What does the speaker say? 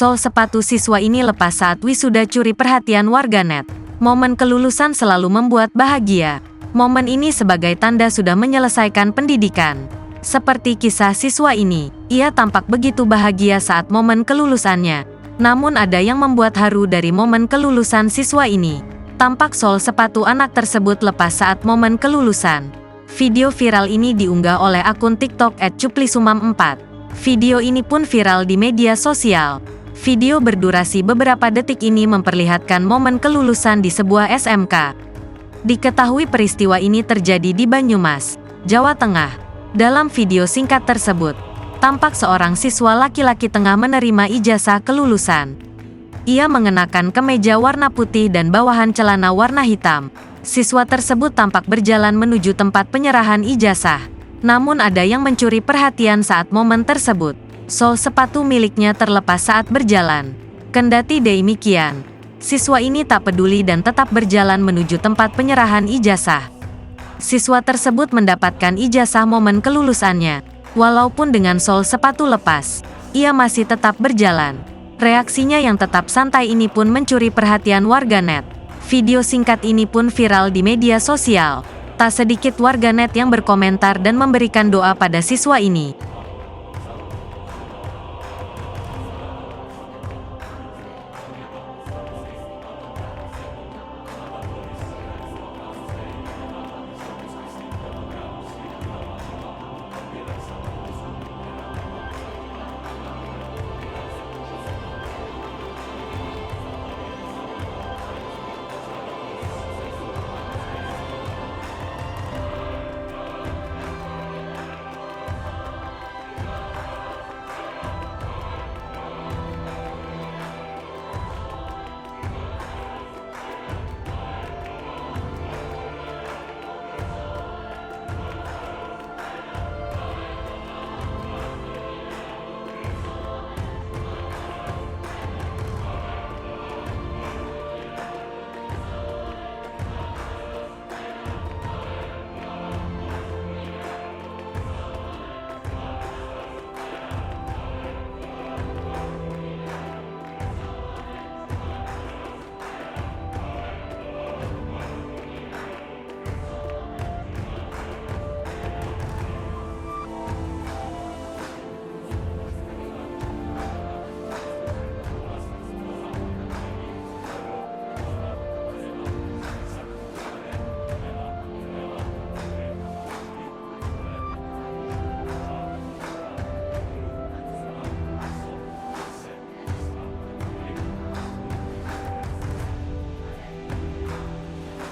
Sol sepatu siswa ini lepas saat wisuda curi perhatian warganet. Momen kelulusan selalu membuat bahagia. Momen ini sebagai tanda sudah menyelesaikan pendidikan. Seperti kisah siswa ini, ia tampak begitu bahagia saat momen kelulusannya. Namun ada yang membuat haru dari momen kelulusan siswa ini. Tampak sol sepatu anak tersebut lepas saat momen kelulusan. Video viral ini diunggah oleh akun TikTok @cuplisumam4. Video ini pun viral di media sosial. Video berdurasi beberapa detik ini memperlihatkan momen kelulusan di sebuah SMK. Diketahui peristiwa ini terjadi di Banyumas, Jawa Tengah. Dalam video singkat tersebut, tampak seorang siswa laki-laki tengah menerima ijazah kelulusan. Ia mengenakan kemeja warna putih dan bawahan celana warna hitam. Siswa tersebut tampak berjalan menuju tempat penyerahan ijazah. Namun ada yang mencuri perhatian saat momen tersebut. Sol sepatu miliknya terlepas saat berjalan. Kendati demikian, siswa ini tak peduli dan tetap berjalan menuju tempat penyerahan ijazah. Siswa tersebut mendapatkan ijazah momen kelulusannya. Walaupun dengan sol sepatu lepas, ia masih tetap berjalan. Reaksinya yang tetap santai ini pun mencuri perhatian warganet. Video singkat ini pun viral di media sosial. Tak sedikit warganet yang berkomentar dan memberikan doa pada siswa ini.